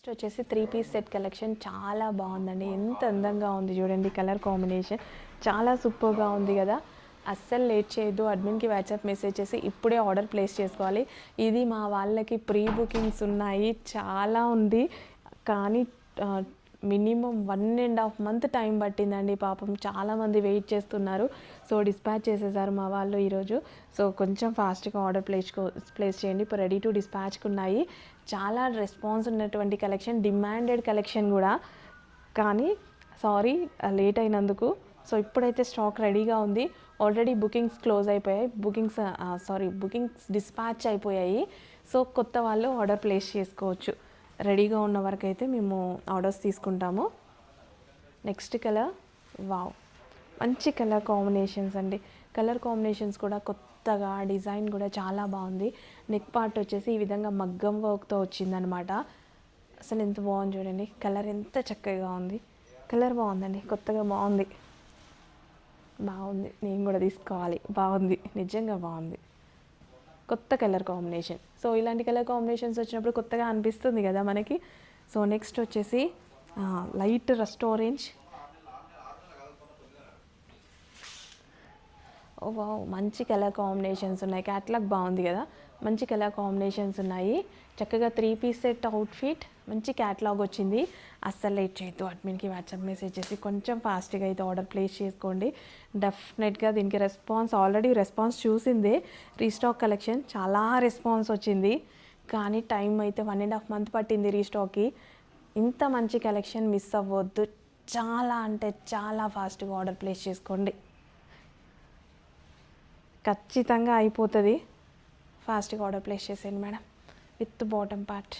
Next వచ్చేసి 3 piece set collection చాలా బాగుందండి. ఎంత అందంగా ఉంది చూడండి. కలర్ కాంబినేషన్ చాలా సూపర్గా ఉంది కదా. అస్సలు లేట్ చేయొద్దు. అడ్మిన్కి వాట్సాప్ మెసేజ్ చేసి ఇప్పుడే ఆర్డర్ ప్లేస్ చేసుకోవాలి. ఇది మా వాళ్ళకి ప్రీ బుకింగ్స్ ఉన్నాయి, చాలా ఉంది. కానీ మినిమం 1.5 మంత్ టైం పట్టిందండి. పాపం చాలామంది వెయిట్ చేస్తున్నారు. సో డిస్పాచ్ చేసేసారు మా వాళ్ళు ఈరోజు. సో కొంచెం ఫాస్ట్గా ఆర్డర్ ప్లేస్ చేయండి. ఇప్పుడు రెడీ టు డిస్పాచ్కి ఉన్నాయి. చాలా రెస్పాన్స్ ఉన్నటువంటి కలెక్షన్, డిమాండెడ్ కలెక్షన్ కూడా. కానీ సారీ లేట్ అయినందుకు. సో ఇప్పుడైతే స్టాక్ రెడీగా ఉంది. ఆల్రెడీ బుకింగ్స్ క్లోజ్ అయిపోయాయి. బుకింగ్స్ డిస్పాచ్ అయిపోయాయి. సో కొత్త వాళ్ళు ఆర్డర్ ప్లేస్ చేసుకోవచ్చు. రెడీగా ఉన్న వరకు అయితే మేము ఆర్డర్స్ తీసుకుంటాము. నెక్స్ట్ కలర్, వావ్, మంచి కలర్ కాంబినేషన్స్ అండి. కలర్ కాంబినేషన్స్ కూడా కొత్తగా, డిజైన్ కూడా చాలా బాగుంది. నెక్ పార్ట్ వచ్చేసి ఈ విధంగా మగ్గం వర్క్తో వచ్చిందనమాట. అసలు ఎంత బాగుంది చూడండి. కలర్ ఎంత చక్కగా ఉంది. కలర్ బాగుందండి, కొత్తగా బాగుంది. నేను కూడా తీసుకోవాలి. బాగుంది, నిజంగా బాగుంది. కొత్త కలర్ కాంబినేషన్. సో ఇలాంటి కలర్ కాంబినేషన్స్ వచ్చినప్పుడు కొత్తగా అనిపిస్తుంది కదా మనకి. సో నెక్స్ట్ వచ్చేసి లైట్ రస్ట్ ఆరెంజ్. ఓ వావ్, మంచి కలర్ కాంబినేషన్స్ ఉన్నాయి. క్యాట్లాగ్ బాగుంది కదా. మంచి కలర్ కాంబినేషన్స్ ఉన్నాయి. చక్కగా 3 పీస్ సెట్ అవుట్ఫిట్. మంచి క్యాట్లాగ్ వచ్చింది. అస్సలు లేట్ చేయొద్దు. అడ్మిన్కి వాట్సాప్ మెసేజ్ చేసి కొంచెం ఫాస్ట్గా అయితే ఆర్డర్ ప్లేస్ చేసుకోండి. డెఫినెట్గా దీనికి ఆల్రెడీ రెస్పాన్స్ చూసిందే. రీస్టాక్ కలెక్షన్ చాలా రెస్పాన్స్ వచ్చింది. కానీ టైం అయితే 1.5 మంత్ పట్టింది రీస్టాక్కి. ఇంత మంచి కలెక్షన్ మిస్ అవ్వద్దు. చాలా అంటే చాలా ఫాస్ట్గా ఆర్డర్ ప్లేస్ చేసుకోండి. ఖచ్చితంగా అయిపోతుంది. ఫాస్ట్గా ఆర్డర్ ప్లేస్ చేసేయండి మేడం. With bottom part.